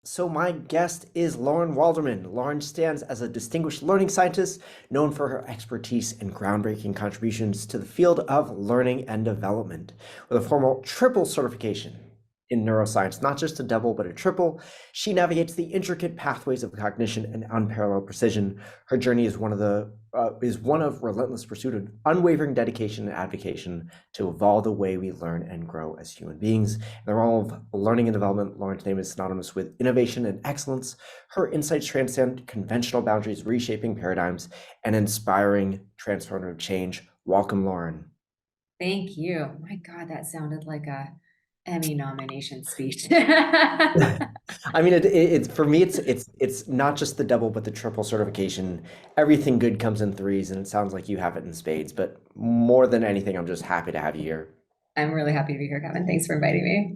So my guest is Lauren Waldman. Lauren stands as a distinguished learning scientist known for her expertise and groundbreaking contributions to the field of learning and development. With a formal triple certification in neuroscience, not just a double, but a triple, she navigates the intricate pathways of cognition and unparalleled precision. Her journey is one of relentless pursuit of unwavering dedication and advocation to evolve the way we learn and grow as human beings. In the realm of learning and development, Lauren's name is synonymous with innovation and excellence. Her insights transcend conventional boundaries, reshaping paradigms, and inspiring transformative change. Welcome, Lauren. Thank you. My God, that sounded like a Emmy nomination speech. I mean, it's for me, it's not just the double, but the triple certification. Everything good comes in threes, and it sounds like you have it in spades. But more than anything, I'm just happy to have you here. I'm really happy to be here, Kevin. Thanks for inviting me.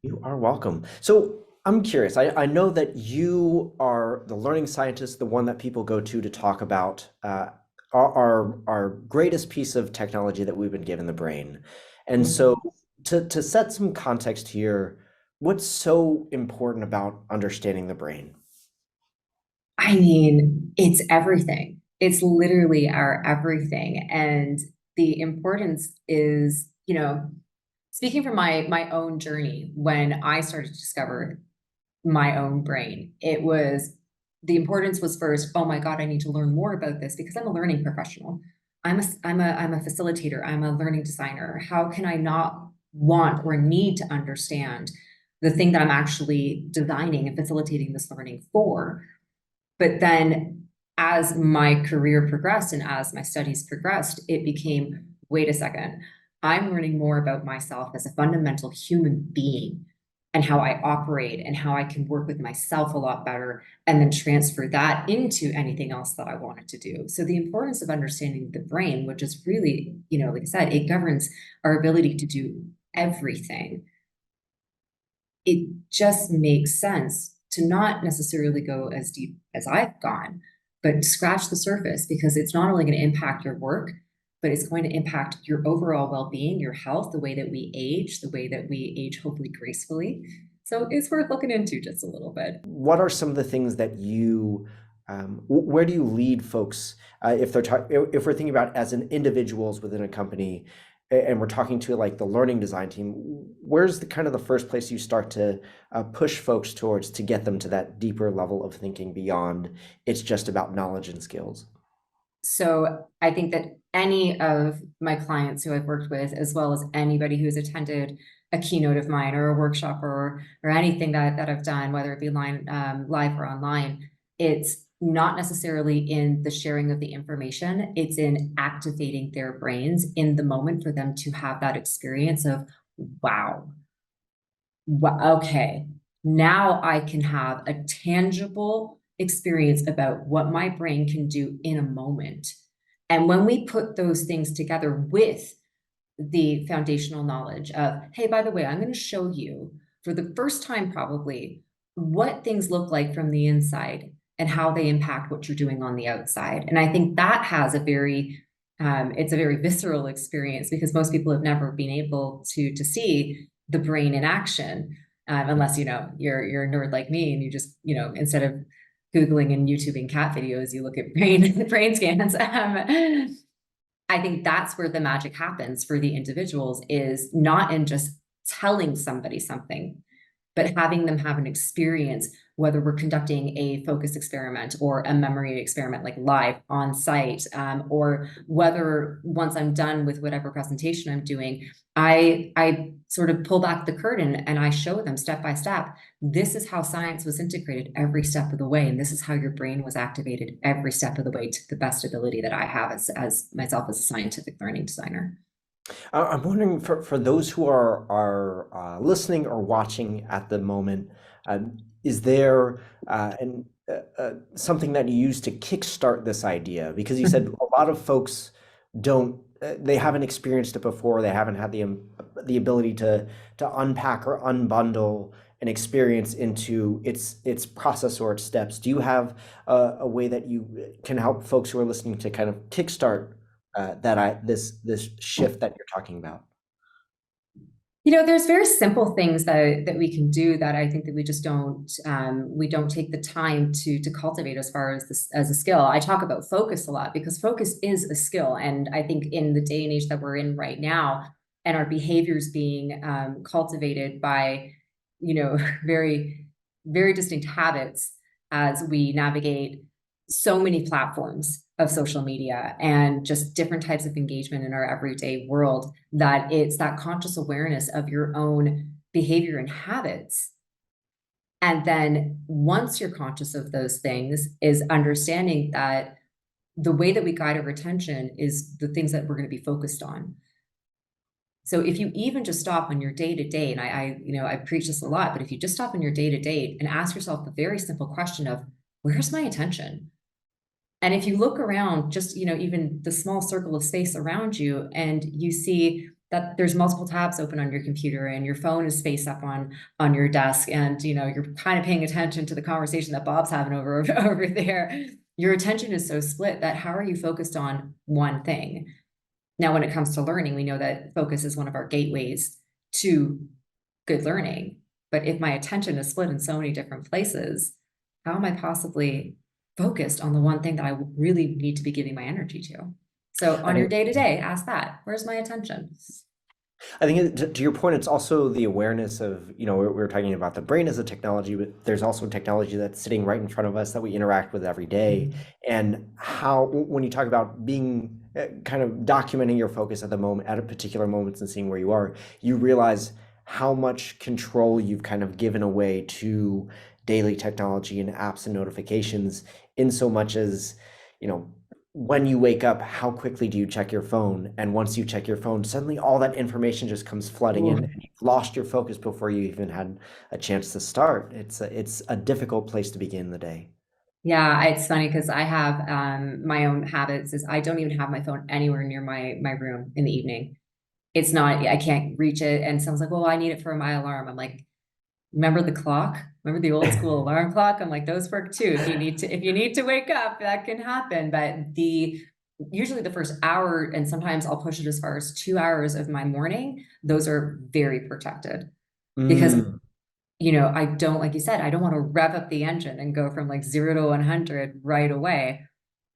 You are welcome. So I'm curious. I know that you are the learning scientist, the one that people go to talk about our greatest piece of technology that we've been given, the brain. And so Mhm. to set some context here, what's so important about understanding the brain? I mean, it's everything. It's literally our everything. And the importance is, speaking from my own journey, when I started to discover my own brain, it was the importance was first, oh my God, I need to learn more about this because I'm a learning professional. I'm a facilitator, I'm a learning designer. How can I not want or need to understand the thing that I'm actually designing and facilitating this learning for? But then as my career progressed and as my studies progressed, it became, wait a second, I'm learning more about myself as a fundamental human being and how I operate and how I can work with myself a lot better and then transfer that into anything else that I wanted to do. So the importance of understanding the brain, which is really, like I said, it governs our ability to do everything. It just makes sense to not necessarily go as deep as I've gone, but scratch the surface because it's not only going to impact your work, but it's going to impact your overall well-being, your health, the way that we age, the way that we age hopefully gracefully. So it's worth looking into just a little bit. What are some of the things that where do you lead folks if if we're thinking about as an individuals within a company and we're talking to like the learning design team, where's the kind of the first place you start to push folks towards to get them to that deeper level of thinking beyond it's just about knowledge and skills? So I think that any of my clients who I've worked with, as well as anybody who's attended a keynote of mine or a workshop or anything that I've done, whether it be live or online, it's not necessarily in the sharing of the information. It's in activating their brains in the moment for them to have that experience of, wow, okay, now I can have a tangible experience about what my brain can do in a moment. And when we put those things together with the foundational knowledge of, hey, by the way, I'm going to show you for the first time probably what things look like from the inside and how they impact what you're doing on the outside. And I think that has it's a very visceral experience because most people have never been able to see the brain in action, unless you're a nerd like me and you just instead of Googling and YouTubing cat videos, you look at brain scans. I think that's where the magic happens for the individuals is not in just telling somebody something, but having them have an experience, whether we're conducting a focus experiment or a memory experiment, like live on site, or whether once I'm done with whatever presentation I'm doing, I sort of pull back the curtain and I show them step by step. This is how science was integrated every step of the way, and this is how your brain was activated every step of the way to the best ability that I have as myself as a scientific learning designer. I'm wondering for those who are listening or watching at the moment, is there something that you use to kickstart this idea? Because you said a lot of folks don't, they haven't experienced it before, they haven't had the ability to unpack or unbundle an experience into its process or its steps. Do you have a way that you can help folks who are listening to kind of kickstart this shift that you're talking about? There's very simple things that we can do that I think that we don't take the time to cultivate as far as this as a skill. I talk about focus a lot because focus is a skill, and I think in the day and age that we're in right now, and our behaviors being cultivated by, very very distinct habits as we navigate so many platforms of social media and just different types of engagement in our everyday world, that it's that conscious awareness of your own behavior and habits. And then once you're conscious of those things, is understanding that the way that we guide our attention is the things that we're going to be focused on. So if you even just stop on your day to day, and I preach this a lot, but if you just stop on your day to day and ask yourself the very simple question of, where's my attention? And if you look around, just, even the small circle of space around you, and you see that there's multiple tabs open on your computer and your phone is face up on your desk, and, you're kind of paying attention to the conversation that Bob's having over there. Your attention is so split that how are you focused on one thing? Now, when it comes to learning, we know that focus is one of our gateways to good learning. But if my attention is split in so many different places, how am I possibly focused on the one thing that I really need to be giving my energy to? So I on your think day to day, ask that, where's my attention? to your point, it's also the awareness of, we're talking about the brain as a technology, but there's also technology that's sitting right in front of us that we interact with every day. And how, when you talk about being kind of documenting your focus at the moment, at a particular moments and seeing where you are, you realize how much control you've kind of given away to daily technology and apps and notifications, in so much as, you know, when you wake up, how quickly do you check your phone? And once you check your phone, suddenly all that information just comes flooding in, Ooh. and you've lost your focus before you even had a chance to start. It's a difficult place to begin the day. Yeah, it's funny because I have my own habits is I don't even have my phone anywhere near my room in the evening. It's not, I can't reach it. And someone's like, well, I need it for my alarm. I'm like, remember the clock? Remember the old school alarm clock? I'm like, those work too. If you need to wake up, that can happen. But usually the first hour, and sometimes I'll push it as far as 2 hours of my morning, those are very protected because Mm. I don't, like you said, I don't want to rev up the engine and go from like 0 to 100 right away.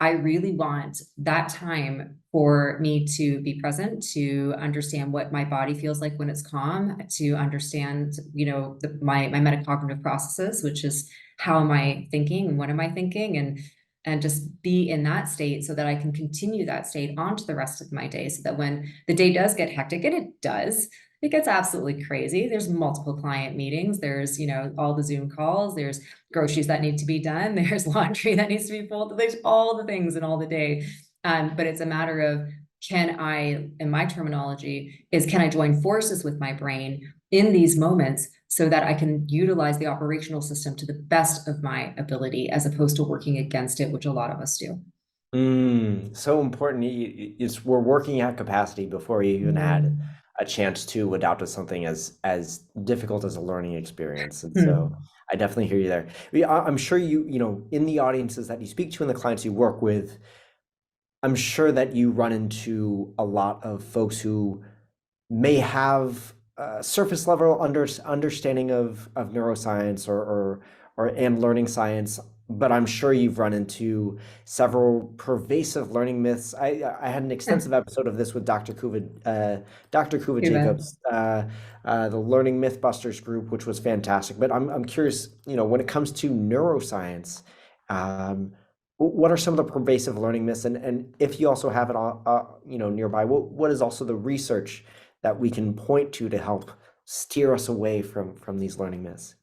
I really want that time for me to be present, to understand what my body feels like when it's calm, to understand, my metacognitive processes, which is how am I thinking and what am I thinking, and just be in that state so that I can continue that state onto the rest of my day, so that when the day does get hectic, and it does, it gets absolutely crazy. There's multiple client meetings. There's, all the Zoom calls. There's groceries that need to be done. There's laundry that needs to be folded. There's all the things in all the day. But it's a matter of, can I, in my terminology, can I join forces with my brain in these moments so that I can utilize the operational system to the best of my ability, as opposed to working against it, which a lot of us do. So important. We're working at capacity before you even had Mm. a chance to adapt to something as difficult as a learning experience. And so Hmm. I definitely hear you there. I'm sure in the audiences that you speak to and the clients you work with, I'm sure that you run into a lot of folks who may have a surface level understanding of neuroscience or and learning science, but I'm sure you've run into several pervasive learning myths. I had an extensive episode of this with Dr. Kuva Too bad. Jacobs, the Learning Mythbusters group, which was fantastic. But I'm curious, when it comes to neuroscience, um, what are some of the pervasive learning myths, and if you also have it all, nearby, what is also the research that we can point to help steer us away from these learning myths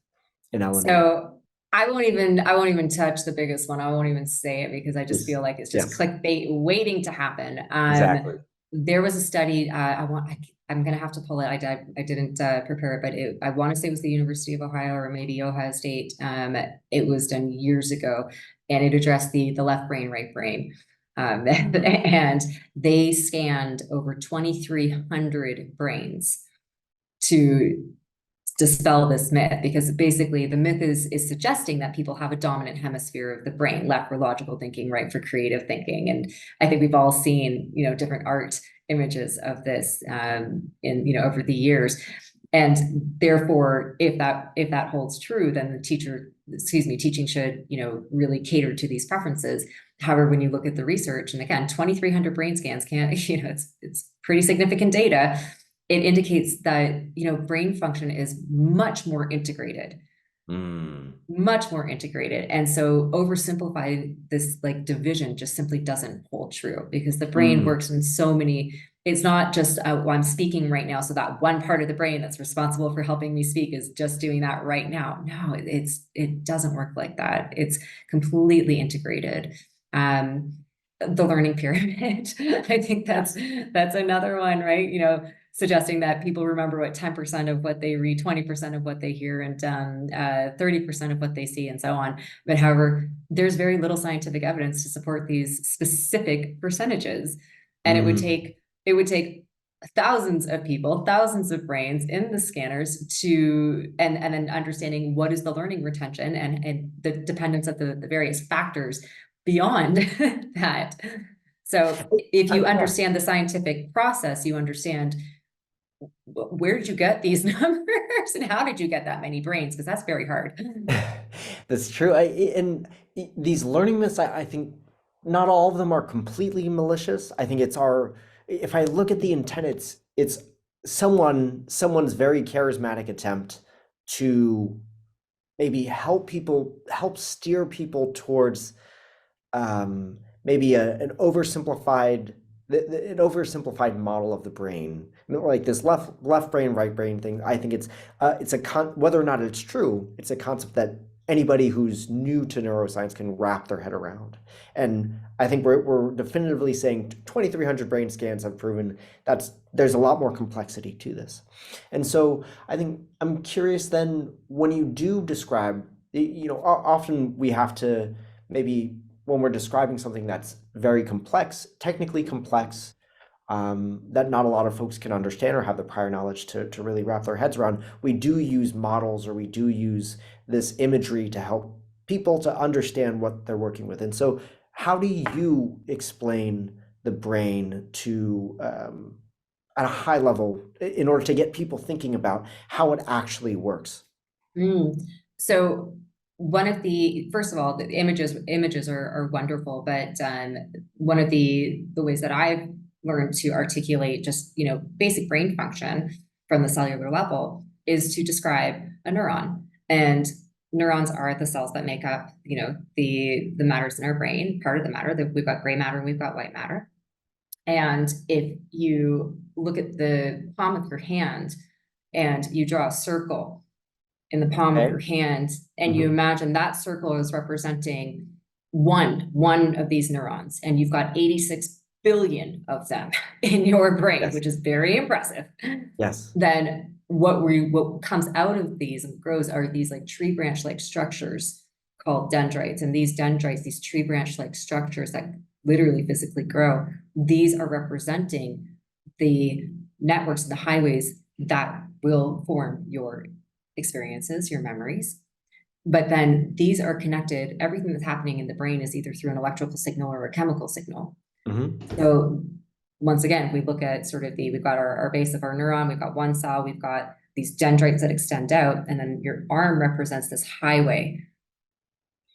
and eliminate. So I won't even touch the biggest one. I won't even say it because I just Please. feel like it's just Yes, clickbait waiting to happen. exactly. There was a study. I'm gonna have to pull it. I didn't prepare it, but I want to say it was the University of Ohio or maybe Ohio State. It was done years ago, and it addressed the left brain, right brain. And they scanned over 2,300 brains to dispel this myth, because basically the myth is suggesting that people have a dominant hemisphere of the brain, left for logical thinking, right for creative thinking. And I think we've all seen different art images of this in over the years. And therefore, if that holds true, then the teaching should, really cater to these preferences. However, when you look at the research, and again, 2,300 brain scans can't, it's pretty significant data. It indicates that, brain function is much more integrated. Much more integrated. And so oversimplified, this like division just simply doesn't hold true, because the brain works in so many, it's not just I'm speaking right now, so that one part of the brain that's responsible for helping me speak is just doing that right now. No, it doesn't work like that. It's completely integrated. The learning pyramid, I think that's another one, right? Suggesting that people remember what 10% of what they read, 20% of what they hear, and 30% of what they see, and so on. But however, there's very little scientific evidence to support these specific percentages. And it would take thousands of people, thousands of brains in the scanners and then understanding what is the learning retention and the dependence of the various factors beyond that. So if you understand the scientific process, you understand where did you get these numbers and how did you get that many brains? Because that's very hard. That's true. And these learning myths, I think not all of them are completely malicious. I think if I look at the intent, it's someone's very charismatic attempt to maybe help steer people towards maybe an oversimplified model of the brain, like this left brain, right brain thing. I think it's whether or not it's true, it's a concept that anybody who's new to neuroscience can wrap their head around. And I think we're definitively saying 2,300 brain scans have proven there's a lot more complexity to this. And so I think I'm curious then, when you do describe, often we have to, maybe when we're describing something that's very complex, technically complex, that not a lot of folks can understand or have the prior knowledge to really wrap their heads around, we do use models, or we do use this imagery to help people to understand what they're working with. And so how do you explain the brain to at a high level in order to get people thinking about how it actually works? So first of all, the images are wonderful, but one of the ways that I've learned to articulate just, basic brain function from the cellular level is to describe a neuron. And neurons are the cells that make up, the matters in our brain, part of the matter. That we've got gray matter and we've got white matter. And if you look at the palm of your hand and you draw a circle in the palm of your hand, and you imagine that circle is representing one of these neurons, and you've got 86 billion of them in your brain, Yes. which is very impressive. Yes. Then what comes out of these and grows are these like tree branch like structures called dendrites. And these dendrites, these tree branch like structures that literally physically grow, these are representing the networks and the highways that will form your experiences, your memories. But then these are connected. Everything that's happening in the brain is either through an electrical signal or a chemical signal. So once again, we look at we've got our base of our neuron, we've got one cell, we've got these dendrites that extend out, and then your arm represents this highway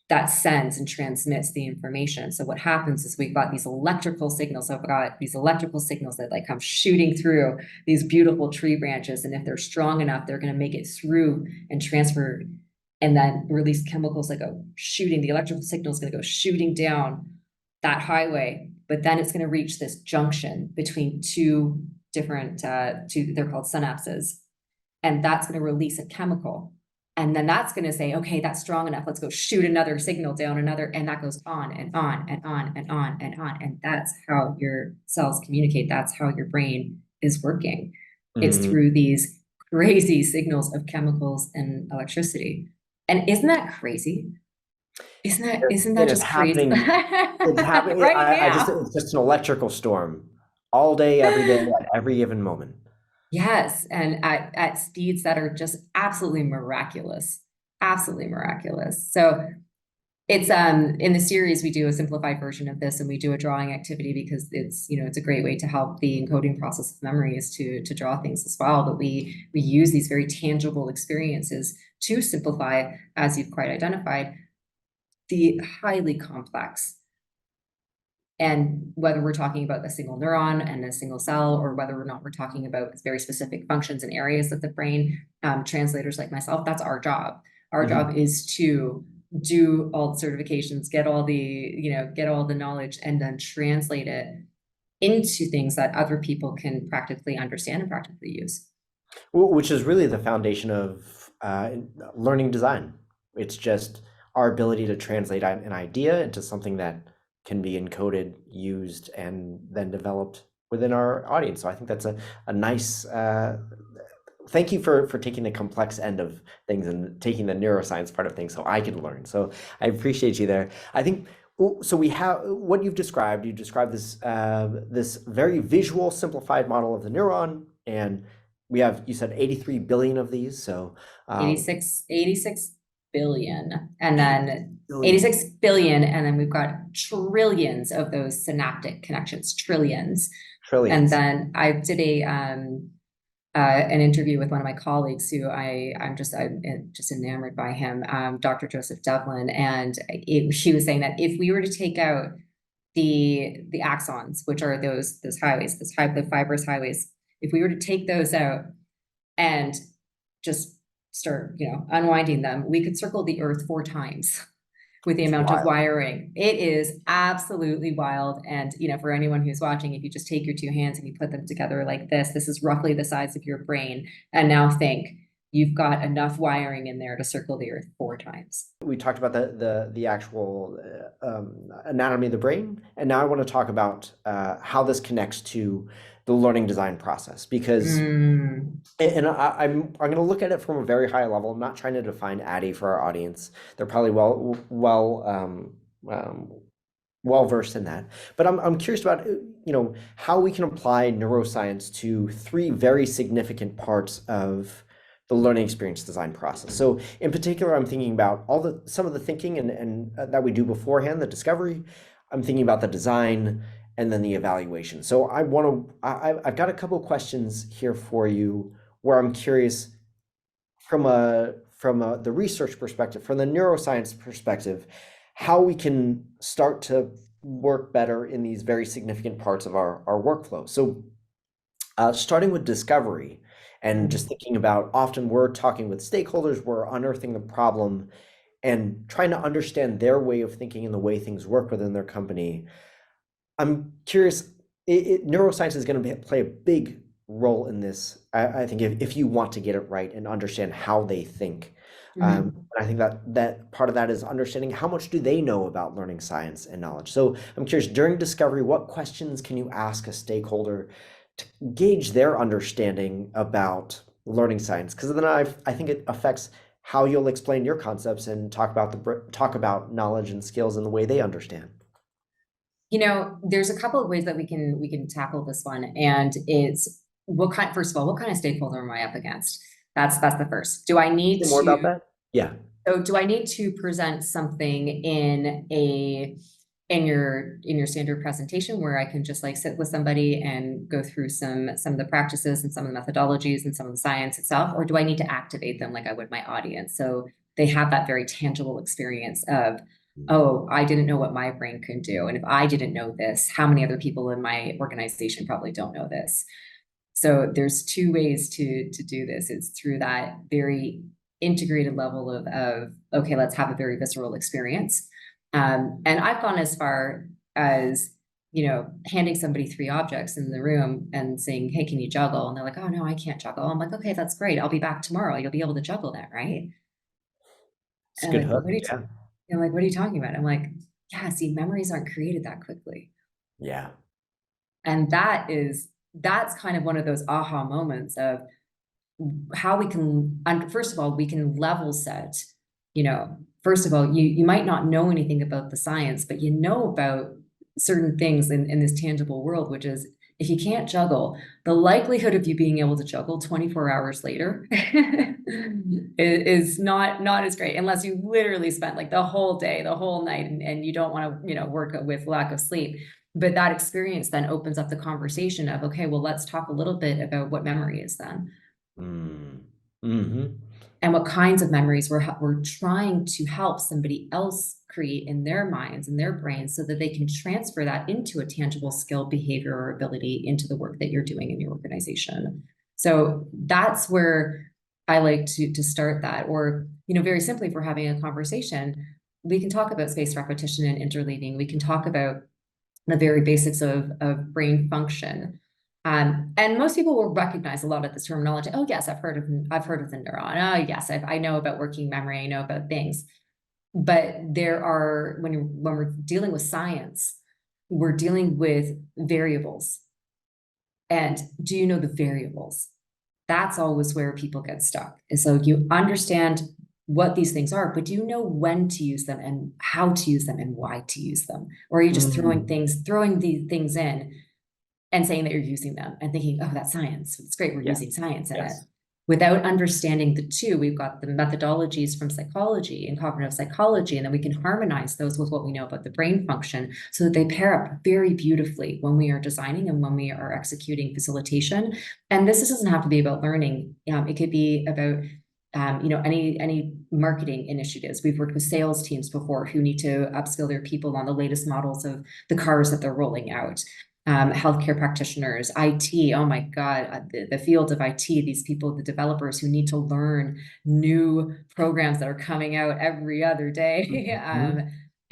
that sends and transmits the information. So what happens is we've got these electrical signals. So I've got these electrical signals that like come shooting through these beautiful tree branches. And if they're strong enough, they're going to make it through and transfer and then release chemicals that go shooting. The electrical signal is going to go shooting down that highway, but then it's going to reach this junction between two different, they're called synapses. And that's going to release a chemical. And then that's going to say, okay, that's strong enough. Let's go shoot another signal down another. And that goes on and on and on and on and on. And that's how your cells communicate. That's how your brain is working. It's through these crazy signals of chemicals and electricity. And isn't that crazy? Isn't that just crazy? It's happening right now. It's just an electrical storm all day, every day, at every given moment. Yes, and at speeds that are just absolutely miraculous. Absolutely miraculous. So It's in the series we do a simplified version of this, and we do a drawing activity because it's a great way to help the encoding process of memory is to draw things as well. But we use these very tangible experiences to simplify, as you've quite identified, the highly complex. And whether we're talking about a single neuron and a single cell, or whether or not we're talking about very specific functions and areas of the brain, translators like myself, that's our job. Our job is to do all the certifications, get all the knowledge, and then translate it into things that other people can practically understand and practically use. Which is really the foundation of learning design. It's just our ability to translate an idea into something that can be encoded, used, and then developed within our audience. So I think that's a nice thank you for taking the complex end of things and taking the neuroscience part of things so I can learn. So I appreciate you there. I think so. We have what you've described. You described this this very visual, simplified model of the neuron, and we have, you said 83 billion of these. So 86 billion, and then billion. 86 billion, and then we've got trillions of those synaptic connections, trillions. Trillions. And then I did an interview with one of my colleagues who I'm just enamored by him, Dr. Joseph Devlin, and he was saying that if we were to take out the axons, which are those highways, the fibrous highways, if we were to take those out and just start, unwinding them, we could circle the earth 4 times with the amount of wiring. It is absolutely wild. And, for anyone who's watching, if you just take your 2 hands and you put them together like this is roughly the size of your brain. And now think, you've got enough wiring in there to circle the earth 4 times. We talked about the actual anatomy of the brain, and now I want to talk about how this connects to the learning design process, because and I'm going to look at it from a very high level. I'm not trying to define ADDIE for our audience. They're probably well versed in that, but I'm curious about how we can apply neuroscience to 3 very significant parts of the learning experience design process. So in particular, I'm thinking about some of the thinking and that we do beforehand, the discovery. I'm thinking about the design and then the evaluation. So I've got a couple of questions here for you where I'm curious from the research perspective, from the neuroscience perspective, how we can start to work better in these very significant parts of our workflow. So starting with discovery, and just thinking about, often we're talking with stakeholders, we're unearthing the problem and trying to understand their way of thinking and the way things work within their company. I'm curious, neuroscience is going to play a big role in this. I think if you want to get it right and understand how they think. I think that part of that is understanding how much do they know about learning science and knowledge. So I'm curious, during discovery, what questions can you ask a stakeholder to gauge their understanding about learning science? Because then I think it affects how you'll explain your concepts and talk about knowledge and skills in the way they understand. There's a couple of ways that we can tackle this one, and it's first of all, what kind of stakeholder am I up against? That's the first. Do I need more about that? Yeah. So do I need to present something in your standard presentation where I can just sit with somebody and go through some of the practices and some of the methodologies and some of the science itself, or do I need to activate them like I would my audience, so they have that very tangible experience of, oh, I didn't know what my brain can do, and if I didn't know this, how many other people in my organization probably don't know this? So there's 2 ways to do this. It's through that very integrated level of okay, let's have a very visceral experience. And I've gone as far as, handing somebody 3 objects in the room and saying, hey, can you juggle? And they're like, oh, no, I can't juggle. I'm like, okay, that's great. I'll be back tomorrow. You'll be able to juggle that, right? It's a good hook. I'm like, what are you talking about? I'm like, yeah, see, memories aren't created that quickly. Yeah. And that's kind of one of those aha moments of how we can, first of all, we can level set, first of all, you might not know anything about the science, but about certain things in this tangible world, which is if you can't juggle, the likelihood of you being able to juggle 24 hours later is not as great, unless you literally spent like the whole day, the whole night, and you don't want to, work with lack of sleep. But that experience then opens up the conversation of, okay, well, let's talk a little bit about what memory is then. Mm. Hmm. And what kinds of memories we're trying to help somebody else create in their minds and their brains, so that they can transfer that into a tangible skill, behavior, or ability into the work that you're doing in your organization. So that's where I like to start that. Or, very simply, if we're having a conversation, we can talk about spaced repetition and interleaving. We can talk about the very basics of brain function. And most people will recognize a lot of this terminology. Oh, yes, I've heard of the neuron. Oh, yes, I know about working memory. I know about things. But there are, when we're dealing with science, we're dealing with variables. And do you know the variables? That's always where people get stuck. And so you understand what these things are, but do you know when to use them and how to use them and why to use them? Or are you just throwing these things in and saying that you're using them and thinking, oh, that's science. It's great. We're Yes. using science in it. Yes. Without understanding the two, we've got the methodologies from psychology and cognitive psychology, and then we can harmonize those with what we know about the brain function, so that they pair up very beautifully when we are designing and when we are executing facilitation. And this doesn't have to be about learning. It could be about any marketing initiatives. We've worked with sales teams before who need to upskill their people on the latest models of the cars that they're rolling out. Healthcare practitioners, IT, oh my God, the field of IT, these people, the developers who need to learn new programs that are coming out every other day.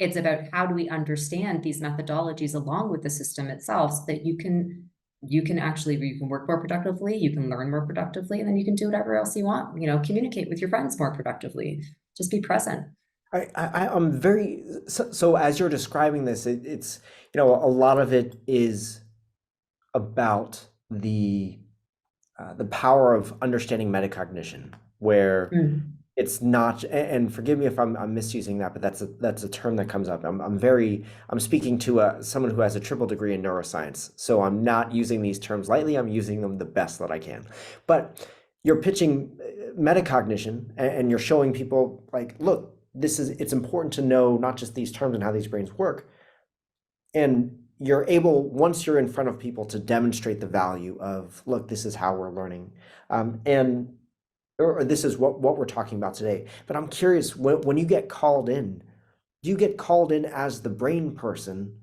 It's about, how do we understand these methodologies along with the system itself, so that you can work more productively, you can learn more productively, and then you can do whatever else you want, communicate with your friends more productively, just be present. I'm very so as you're describing this, it's a lot of it is about the power of understanding metacognition, where Mm. it's not, and forgive me if I'm misusing that, but that's a term that comes up. I'm speaking to someone who has a triple degree in neuroscience, so I'm not using these terms lightly. I'm using them the best that I can. But you're pitching metacognition, and you're showing people like, look, it's important to know not just these terms and how these brains work, and you're able, once you're in front of people, to demonstrate the value of, look, this is how we're learning, and or this is what we're talking about today. But I'm curious, when you get called in, do you get called in as the brain person,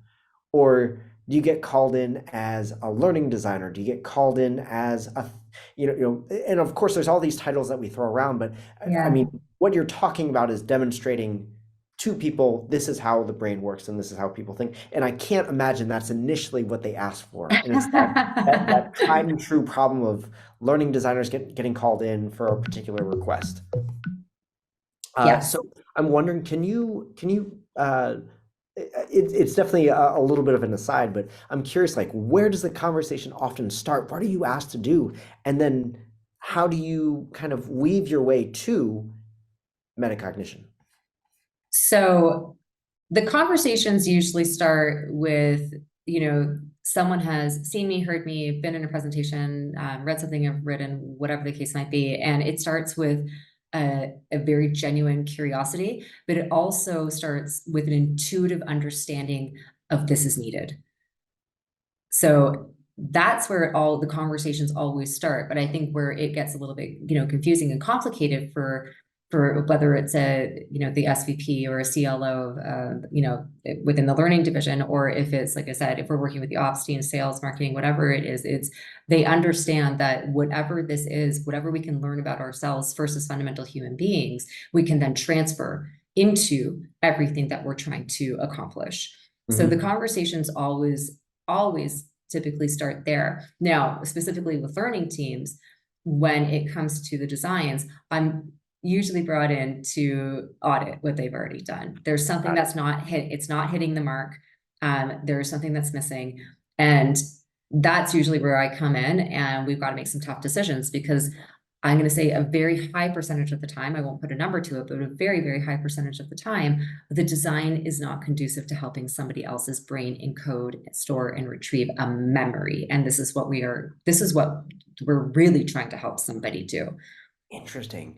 or do you get called in as a learning designer? Do you get called in as a, and of course there's all these titles that we throw around, but I Yeah. mean, what you're talking about is demonstrating to people, this is how the brain works and this is how people think. And I can't imagine that's initially what they asked for. And it's that tried and true problem of learning designers getting called in for a particular request. Yes. So I'm wondering, it's definitely a little bit of an aside, but I'm curious, like, where does the conversation often start? What are you asked to do? And then how do you kind of weave your way to metacognition? So the conversations usually start with, someone has seen me, heard me, been in a presentation, read something I've written, whatever the case might be. And it starts with a very genuine curiosity, but it also starts with an intuitive understanding of, this is needed. So that's where all the conversations always start. But I think where it gets a little bit, confusing and complicated for whether it's the SVP or a CLO, within the learning division, or if it's, like I said, if we're working with the ops team, sales, marketing, whatever it is, they understand that whatever this is, whatever we can learn about ourselves first as fundamental human beings, we can then transfer into everything that we're trying to accomplish. So the conversations always typically start there. Now, specifically with learning teams, when it comes to the designs, I'm usually brought in to audit what they've already done. There's something that's not it's not hitting the mark. There's something that's missing. And that's usually where I come in, and we've got to make some tough decisions, because I'm going to say a very high percentage of the time, I won't put a number to it, but a very, very high percentage of the time, the design is not conducive to helping somebody else's brain encode, store, and retrieve a memory. And this is what we're really trying to help somebody do. Interesting.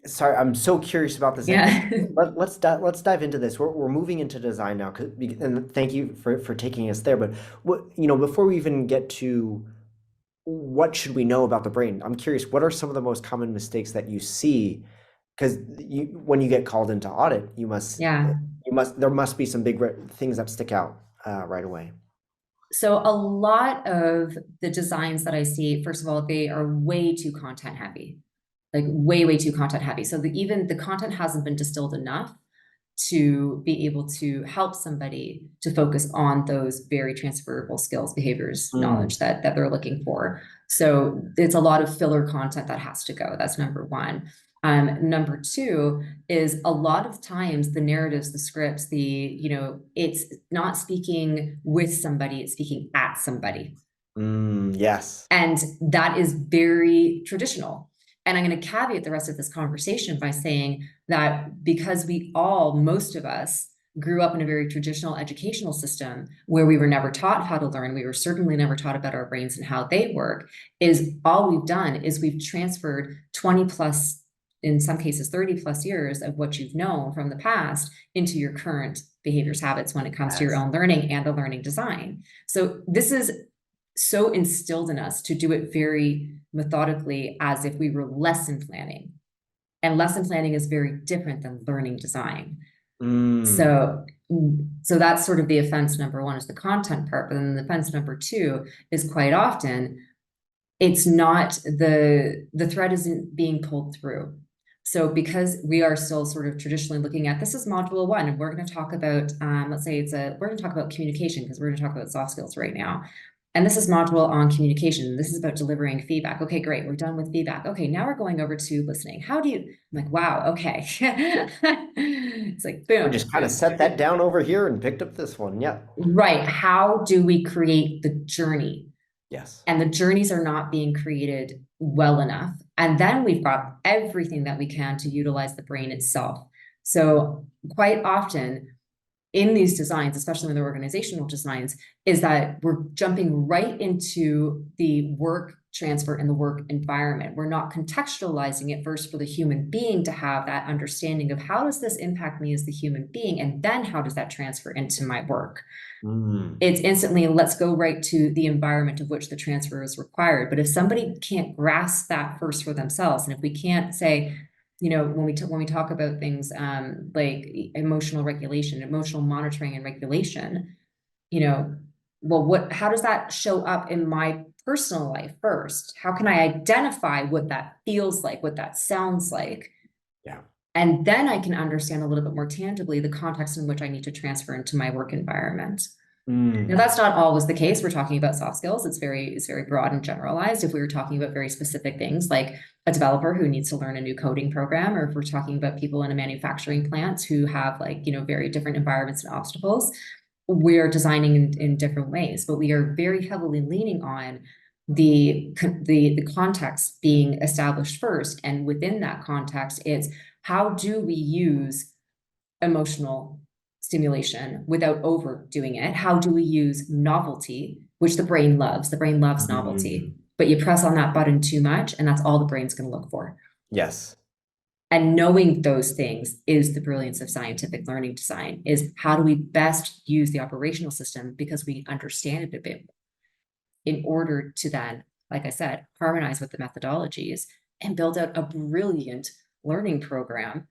Sorry, I'm so curious about this. Yeah. Let's dive into this. We're moving into design now, and thank you for taking us there. But before we even get to what should we know about the brain, I'm curious. What are some of the most common mistakes that you see? Because when you get called into audit, Yeah. there must be some big things that stick out right away. So a lot of the designs that I see, first of all, they are way too content heavy, like way, way too content heavy. So even the content hasn't been distilled enough to be able to help somebody to focus on those very transferable skills, behaviors, Mm, knowledge that they're looking for. So it's a lot of filler content that has to go. That's number one. Number two is a lot of times the narratives, the scripts, it's not speaking with somebody, it's speaking at somebody. yes. And that is very traditional. And I'm going to caveat the rest of this conversation by saying that because most of us grew up in a very traditional educational system where we were never taught how to learn, we were certainly never taught about our brains and how they work, is all we've done is we've transferred 20 plus, in some cases 30 plus years of what you've known from the past into your current behaviors, habits when it comes to your Yes. own learning and the learning design. So this is so instilled in us to do it very methodically as if we were lesson planning. And lesson planning is very different than learning design. Mm, So, so that's sort of the offense number one is the content part, but then the offense number two is quite often it's not the thread isn't being pulled through. So because we are still sort of traditionally looking at this is module one, and we're going to talk about let's say we're going to talk about communication because we're going to talk about soft skills right now. And this is module on communication. This is about delivering feedback. Okay, great. We're done with feedback. Okay, now we're going over to listening. I'm like, wow, okay. It's like, we boom, just kind of boom. set that down over here and picked up this one. Yeah. Right. How do we create the journey? Yes. And the journeys are not being created well enough. And then we've got everything that we can to utilize the brain itself. So quite often, in these designs, especially in the organizational designs, is that we're jumping right into the work transfer and the work environment. We're not contextualizing it first for the human being to have that understanding of how does this impact me as the human being, and then how does that transfer into my work. Mm, It's instantly let's go right to the environment of which the transfer is required. But if somebody can't grasp that first for themselves, and if we can't say, when we talk about things like emotional regulation, emotional monitoring and regulation, well, how does that show up in my personal life first? How can I identify what that feels like, what that sounds like? yeah. And then I can understand a little bit more tangibly the context in which I need to transfer into my work environment. Now, Mm, that's not always the case. We're talking about soft skills. It's very broad and generalized. If we were talking about very specific things like a developer who needs to learn a new coding program, or if we're talking about people in a manufacturing plant who have very different environments and obstacles, we're designing in different ways. But we are very heavily leaning on the context being established first. And within that context, it's how do we use emotional stimulation without overdoing it? How do we use novelty, which the brain loves? The brain loves mm, novelty, but you press on that button too much, and that's all the brain's going to look for. yes. And knowing those things is the brilliance of scientific learning design, is how do we best use the operational system because we understand it a bit in order to then, like I said, harmonize with the methodologies and build out a brilliant learning program.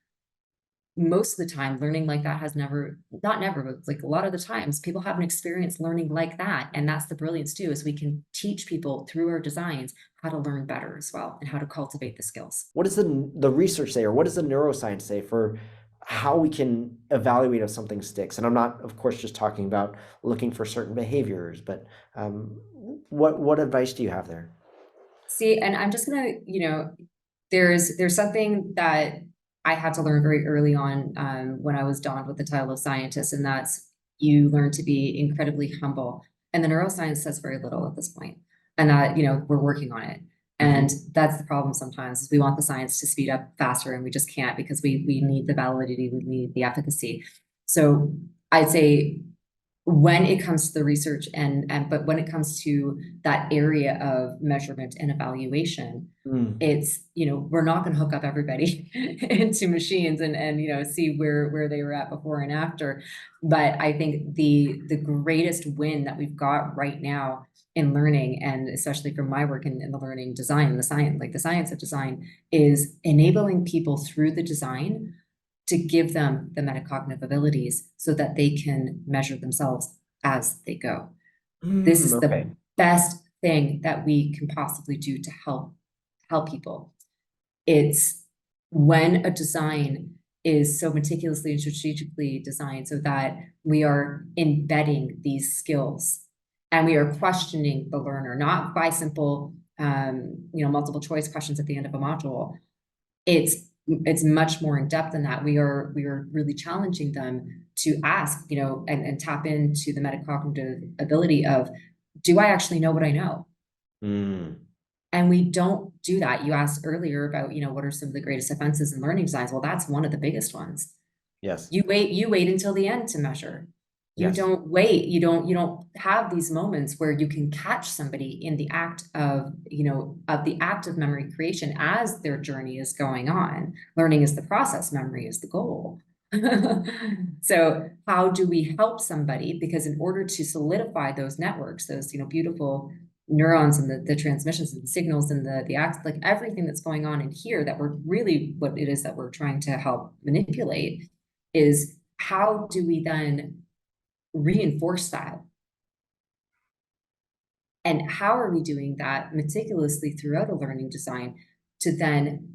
Most of the time, learning like that not never, but like a lot of the times, people haven't experienced learning like that. And that's the brilliance too, is we can teach people through our designs how to learn better as well and how to cultivate the skills. What does the research say, or what does the neuroscience say for how we can evaluate if something sticks? And I'm not, of course, just talking about looking for certain behaviors, but what advice do you have there? See, and I'm just gonna, there's something that I had to learn very early on when I was donned with the title of scientist, and that's you learn to be incredibly humble. And the neuroscience says very little at this point, and that we're working on it. And that's the problem sometimes is we want the science to speed up faster and we just can't because we need the validity, we need the efficacy. So I'd say when it comes to the research but when it comes to that area of measurement and evaluation, it's, we're not going to hook up everybody into machines and see where they were at before and after. But I think the greatest win that we've got right now in learning, and especially from my work in the learning design, the science of design, is enabling people through the design to give them the metacognitive abilities so that they can measure themselves as they go. This is Okay. the best thing that we can possibly do to help people. It's when a design is so meticulously and strategically designed so that we are embedding these skills and we are questioning the learner, not by simple, multiple choice questions at the end of a module. It's much more in depth than that. We are really challenging them to ask, and tap into the metacognitive ability of, do I actually know what I know? And we don't do that. You asked earlier about, what are some of the greatest offenses in learning designs? Well, that's one of the biggest ones. Yes. You wait until the end to measure. You Yes. don't wait. You don't have these moments where you can catch somebody in the act of, of memory creation as their journey is going on. Learning is the process, memory is the goal. So how do we help somebody? Because in order to solidify those networks, those, beautiful neurons and the transmissions and the signals and the acts, like everything that's going on in here, that we're really, what it is that we're trying to help manipulate, is how do we then reinforce that? And how are we doing that meticulously throughout a learning design to then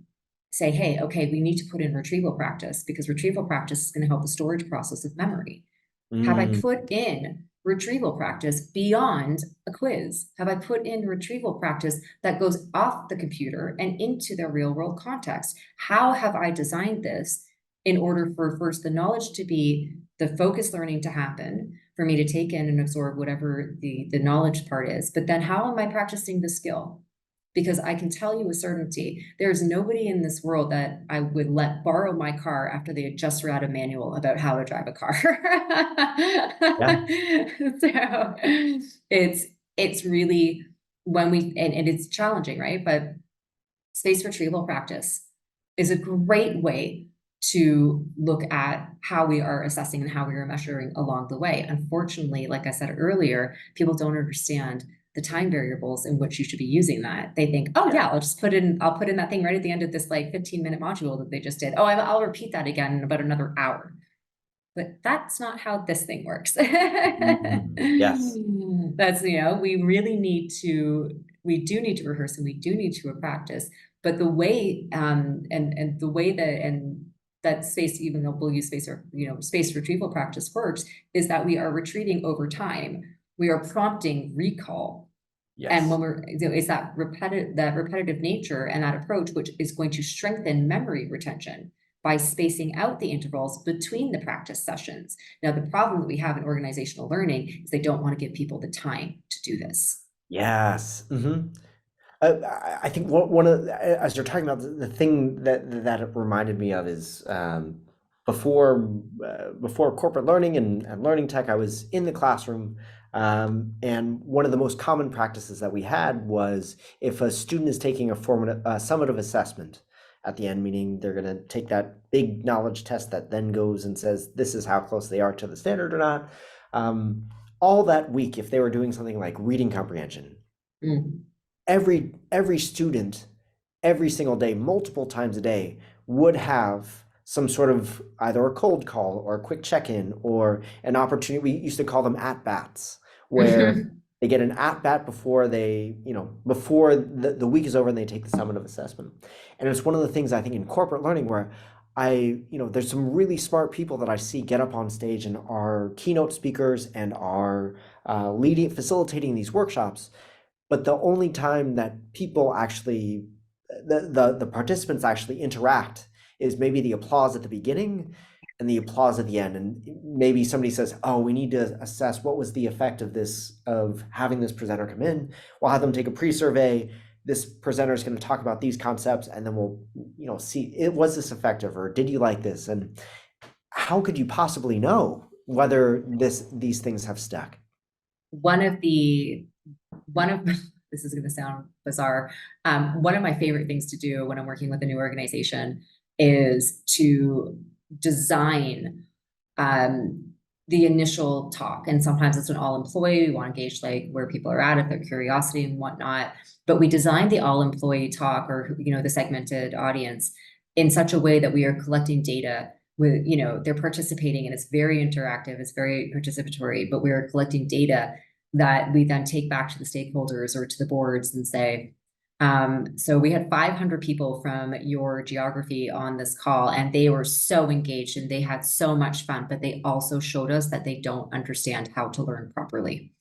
say, hey, okay, we need to put in retrieval practice because retrieval practice is going to help the storage process of memory. Have I put in retrieval practice beyond a quiz? Have I put in retrieval practice that goes off the computer and into the real world context? How have I designed this in order for first the knowledge to be the focused learning to happen, for me to take in and absorb whatever the knowledge part is, but then how am I practicing the skill? Because I can tell you with certainty, there's nobody in this world that I would let borrow my car after they had just read a manual about how to drive a car. Yeah. So it's really when and it's challenging, right? But space retrieval practice is a great way to look at how we are assessing and how we are measuring along the way. Unfortunately, like I said earlier, people don't understand the time variables in which you should be using that. They think, oh yeah, I'll put in that thing right at the end of this 15-minute module that they just did. Oh, I'll repeat that again in about another hour. But that's not how this thing works. Yes. That's, we do need to rehearse and we do need to practice. But the way, and the way that space, even though we'll use space or, space retrieval practice works, is that we are retreating over time. We are prompting recall. Yes. And when it's that repetitive nature and that approach, which is going to strengthen memory retention by spacing out the intervals between the practice sessions. Now, the problem that we have in organizational learning is they don't want to give people the time to do this. Yes. I think one of as you're talking about the thing that it reminded me of is before corporate learning and learning tech, I was in the classroom, and one of the most common practices that we had was if a student is taking a summative assessment at the end, meaning they're going to take that big knowledge test that then goes and says this is how close they are to the standard or not. All that week, if they were doing something like reading comprehension, every student, every single day, multiple times a day, would have some sort of either a cold call or a quick check-in or an opportunity. We used to call them at-bats, where they get an at-bat before before the week is over and they take the summative assessment. And it's one of the things I think in corporate learning where there's some really smart people that I see get up on stage and are keynote speakers and are facilitating these workshops. But the only time that people actually, the participants actually interact is maybe the applause at the beginning and the applause at the end. And maybe somebody says, oh, we need to assess what was the effect of having this presenter come in. We'll have them take a pre-survey. this presenter is going to talk about these concepts, and then we'll, see, it was this effective, or did you like this? And how could you possibly know whether these things have stuck? One of the one of this is going to sound bizarre. One of my favorite things to do when I'm working with a new organization is to design the initial talk. And sometimes it's an all employee. We want to gauge like where people are at, if their curiosity and whatnot. But we designed the all employee talk, or the segmented audience, in such a way that we are collecting data with, they're participating, and it's very interactive, it's very participatory, but we are collecting data that we then take back to the stakeholders or to the boards and say, so we had 500 people from your geography on this call, and they were so engaged and they had so much fun, but they also showed us that they don't understand how to learn properly.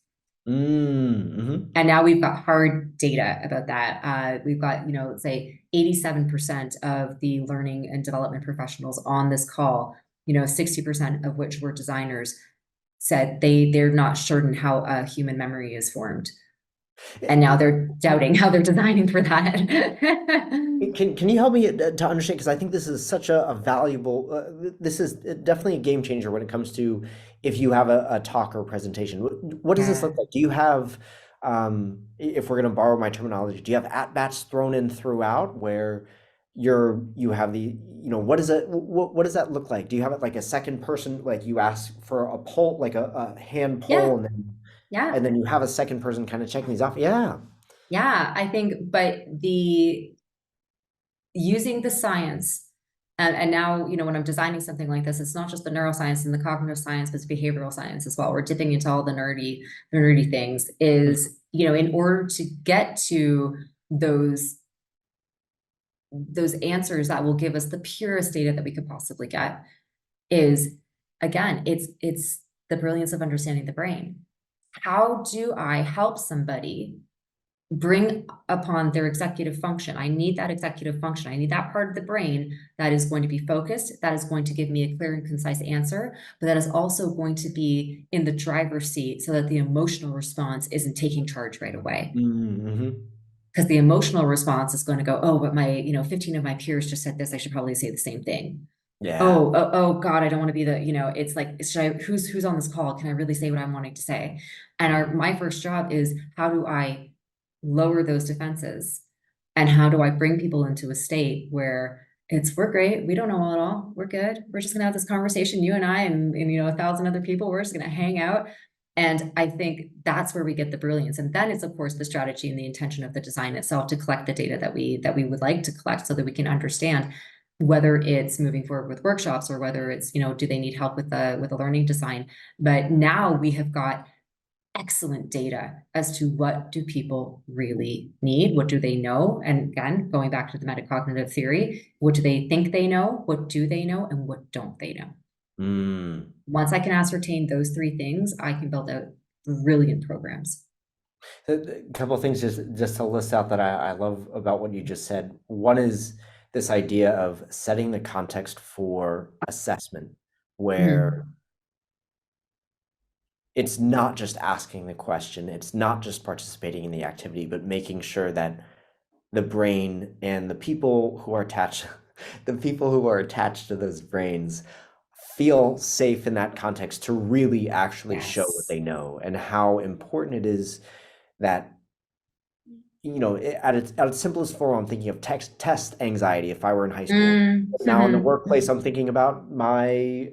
Mm-hmm. And now we've got hard data about that. We've got, let's say 87% of the learning and development professionals on this call, 60% of which were designers, said they're not certain how a human memory is formed. And now they're doubting how they're designing for that. Can you help me to understand? Because I think this is such a valuable, this is definitely a game changer when it comes to if you have a talk or a presentation. What does this Yeah. look like? Do you have, if we're going to borrow my terminology, do you have at-bats thrown in throughout where you have what is it, what does that look like? Do you have it like a second person, like you ask for a poll, like a hand Yeah. poll, Yeah. and then you have a second person kind of checking these off? Yeah. Yeah. I think, but using the science, and now, when I'm designing something like this, it's not just the neuroscience and the cognitive science, but it's behavioral science as well. We're dipping into all the nerdy things, is, in order to get to those answers that will give us the purest data that we could possibly get, is, again, it's the brilliance of understanding the brain. How do I help somebody bring upon their executive function? I need that executive function. I need that part of the brain that is going to be focused, that is going to give me a clear and concise answer, but that is also going to be in the driver's seat so that the emotional response isn't taking charge right away. Mm-hmm. Because the emotional response is going to go, oh, but my, 15 of my peers just said this, I should probably say the same thing. Yeah. Oh God, I don't want to be the, it's like, who's on this call? Can I really say what I'm wanting to say? And my first job is, how do I lower those defenses? And how do I bring people into a state where we're great. We don't know it all. We're good. We're just gonna have this conversation, you and I, and 1,000 other people. We're just gonna hang out. And I think that's where we get the brilliance. And then it's, of course, the strategy and the intention of the design itself to collect the data that we would like to collect, so that we can understand whether it's moving forward with workshops, or whether it's, do they need help with the learning design. But now we have got excellent data as to what do people really need, what do they know, and again, going back to the metacognitive theory, what do they think they know, what do they know, and what don't they know. Mm. Once I can ascertain those three things, I can build out brilliant programs. A couple of things just to list out that I love about what you just said. One is this idea of setting the context for assessment, where Mhm. it's not just asking the question, it's not just participating in the activity, but making sure that the brain and the people who are attached, the people who are attached to those brains feel safe in that context to really actually show what Yes. they know, and how important it is that at its simplest form, I'm thinking of test anxiety if I were in high school. Now in the Mm-hmm. workplace, I'm thinking about my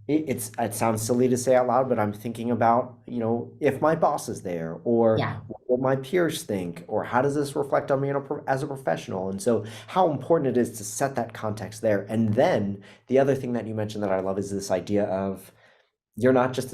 it sounds silly to say out loud, but I'm thinking about, if my boss is there, or Yeah. what will my peers think, or how does this reflect on me as a professional? And so how important it is to set that context there. And then the other thing that you mentioned that I love is this idea of, you're not just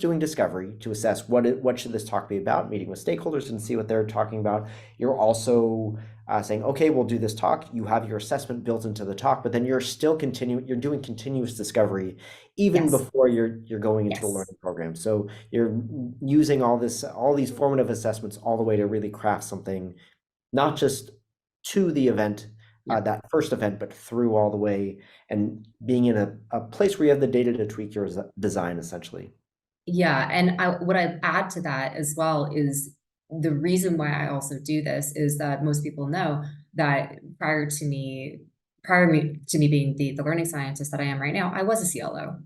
doing discovery to assess what should this talk be about, meeting with stakeholders and see what they're talking about. You're also saying, okay, we'll do this talk. You have your assessment built into the talk, but then you're doing continuous discovery even Yes. before you're going into the Yes. learning program. So you're using all these formative assessments all the way to really craft something, not just to the event, Yeah. that first event, but through all the way, and being in a place where you have the data to tweak your design essentially. Yeah. And what I'd add to that as well is, the reason why I also do this is that most people know that prior to me being the learning scientist that I am right now, I was a CLO.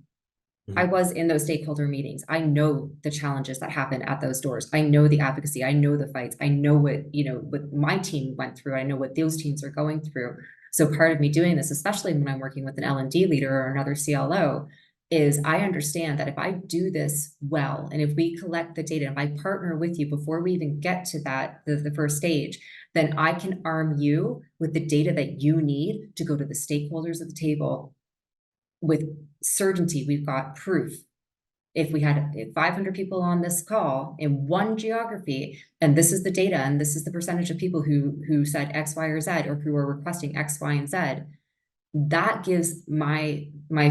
I Mhm. was in those stakeholder meetings. I know the challenges that happen at those doors. I know the advocacy. I know the fights. I know what my team went through. I know what those teams are going through. So part of me doing this, especially when I'm working with an L&D leader or another CLO, is I understand that if I do this well, and if we collect the data, if I partner with you before we even get to the first stage, then I can arm you with the data that you need to go to the stakeholders at the table with certainty. We've got proof. If we had 500 people on this call in one geography, and this is the data, and this is the percentage of people who said X, Y, or Z, or who are requesting X, Y, and Z, that gives my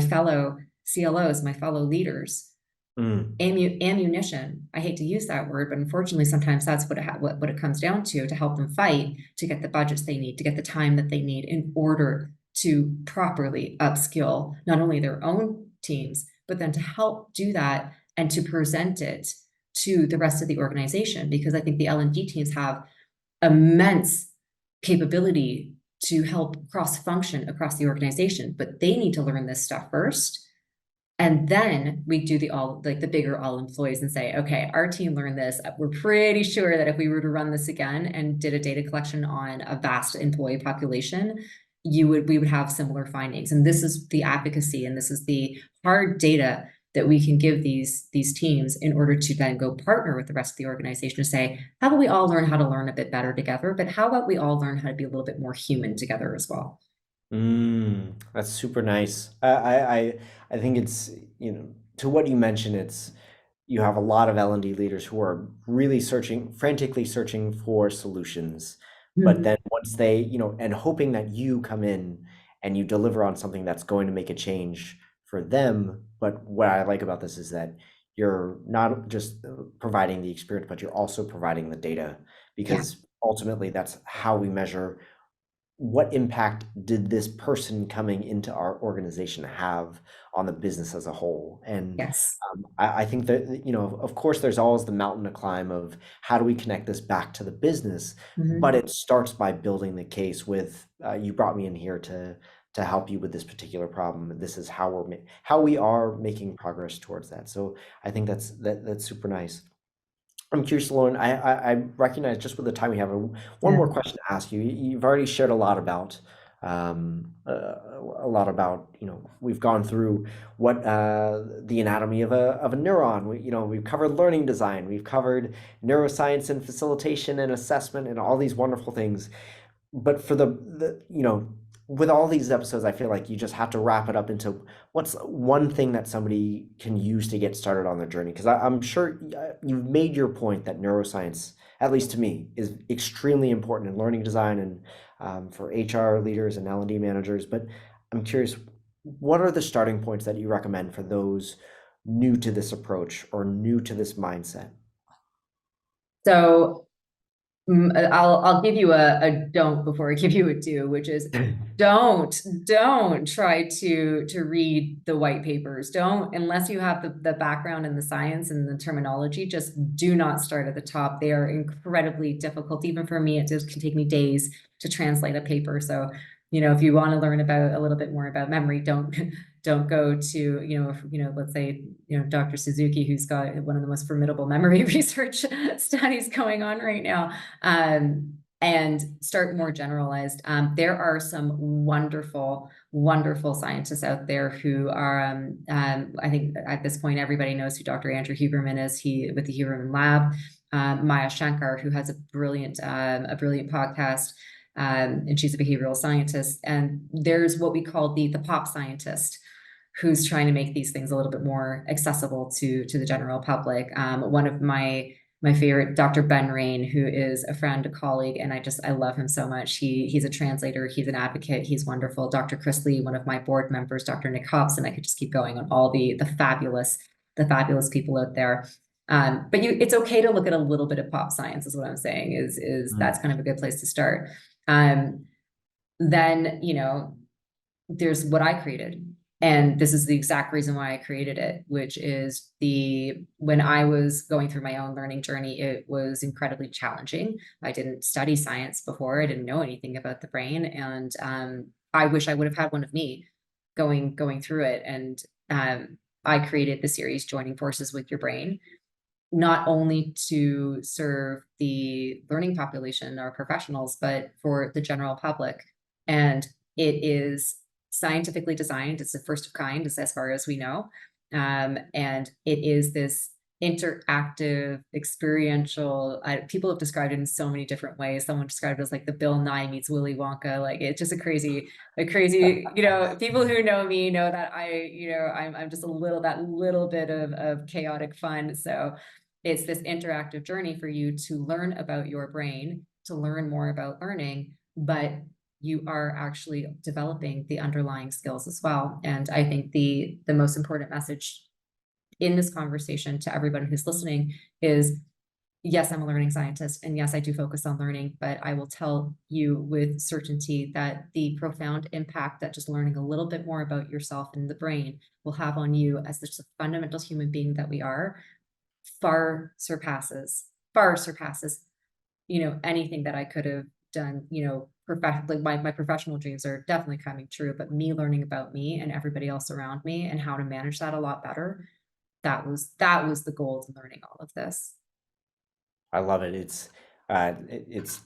fellow CLOs, my fellow leaders, Mm. ammunition. I hate to use that word, but unfortunately, sometimes that's what it comes down to help them fight, to get the budgets they need, to get the time that they need in order to properly upskill not only their own teams, but then to help do that and to present it to the rest of the organization. Because I think the L&D teams have immense capability to help cross function across the organization, but they need to learn this stuff first. And then we do the bigger all employees and say, okay, our team learned this. We're pretty sure that if we were to run this again and did a data collection on a vast employee population, we would have similar findings. And this is the advocacy, and this is the hard data that we can give these teams in order to then go partner with the rest of the organization to say, how about we all learn how to learn a bit better together, but how about we all learn how to be a little bit more human together as well? That's super nice. I think it's, to what you mentioned, it's you have a lot of L&D leaders who are really searching, frantically searching for solutions. But Mhm. then once they, and hoping that you come in and you deliver on something that's going to make a change for them. But what I like about this is that you're not just providing the experience, but you're also providing the data, Yeah. because ultimately that's how we measure what impact did this person coming into our organization have on the business as a whole. And Yes. I think that, of course, there's always the mountain to climb of how do we connect this back to the business, but Mhm. it starts by building the case with, you brought me in here to help you with this particular problem. And this is how how we are making progress towards that. So I think that's super nice. I'm curious, Lauren. I recognize just with the time we have, one Yeah. more question to ask you. You've already shared a lot about, we've gone through what the anatomy of a neuron. We've covered learning design. We've covered neuroscience and facilitation and assessment and all these wonderful things. But for with all these episodes, I feel like you just have to wrap it up into what's one thing that somebody can use to get started on their journey. Because I'm sure you've made your point that neuroscience, at least to me, is extremely important in learning design and for HR leaders and L&D managers. But I'm curious, what are the starting points that you recommend for those new to this approach or new to this mindset? So I'll give you a don't before I give you a do, which is don't try to read the white papers. Don't, unless you have the background in the science and the terminology, just do not start at the top. They are incredibly difficult. Even for me, it just can take me days to translate a paper. So, if you want to learn about a little bit more about memory, don't go to, let's say, Dr. Suzuki, who's got one of the most formidable memory research studies going on right now, and start more generalized. There are some wonderful, wonderful scientists out there who are, I think at this point, everybody knows who Dr. Andrew Huberman is, he with the Huberman Lab. Maya Shankar, who has a brilliant podcast, and she's a behavioral scientist. And there's what we call the pop scientist, who's trying to make these things a little bit more accessible to the general public. One of my favorite, Dr. Ben Rain, who is a friend, a colleague, and I love him so much. He's a translator, he's an advocate, he's wonderful. Dr. Chris Lee, one of my board members, Dr. Nick Hobson. I could just keep going on all the fabulous people out there. But it's okay to look at a little bit of pop science, is what I'm saying. Is that's kind of a good place to start. Then there's what I created. And this is the exact reason why I created it, which is when I was going through my own learning journey, it was incredibly challenging. I didn't study science before. I didn't know anything about the brain. And I wish I would have had one of me going through it. And I created the series Joining Forces with Your Brain, not only to serve the learning population or professionals, but for the general public. And it is scientifically designed. It's the first of kind, as far as we know. And it is this interactive, experiential. People have described it in so many different ways. Someone described it as like the Bill Nye meets Willy Wonka. Like it's just a crazy. People who know me know that I'm just that little bit of chaotic fun. So it's this interactive journey for you to learn about your brain, to learn more about learning, but you are actually developing the underlying skills as well. And I think the most important message in this conversation to everybody who's listening is, yes, I'm a learning scientist, and yes, I do focus on learning, but I will tell you with certainty that the profound impact that just learning a little bit more about yourself and the brain will have on you as just a fundamental human being that we are far surpasses, anything that I could have done, professionally. My professional dreams are definitely coming true, but me learning about me and everybody else around me and how to manage that a lot better, that was the goal to learning all of this. I love it. It's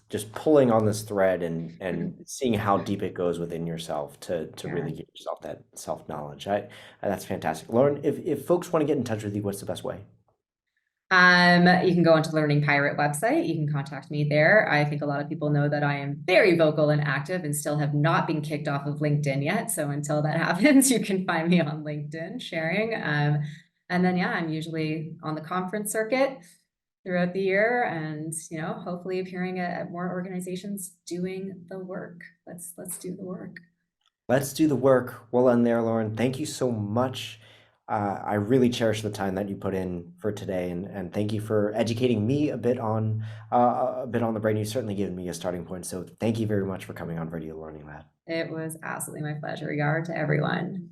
just pulling on this thread and seeing how deep it goes within yourself to Yeah. really give yourself that self-knowledge. That's fantastic. Lauren, if folks want to get in touch with you, what's the best way? You can go onto the Learning Pirate website. You can contact me there. I think a lot of people know that I am very vocal and active and still have not been kicked off of LinkedIn yet. So until that happens, you can find me on LinkedIn sharing. And then, yeah, I'm usually on the conference circuit throughout the year and, hopefully appearing at more organizations doing the work. Let's do the work. Let's do the work. We'll end there, Lauren. Thank you so much. I really cherish the time that you put in for today, and thank you for educating me a bit on the brain. You've certainly given me a starting point. So thank you very much for coming on Radio Learning Lab. It was absolutely my pleasure. Yard to everyone.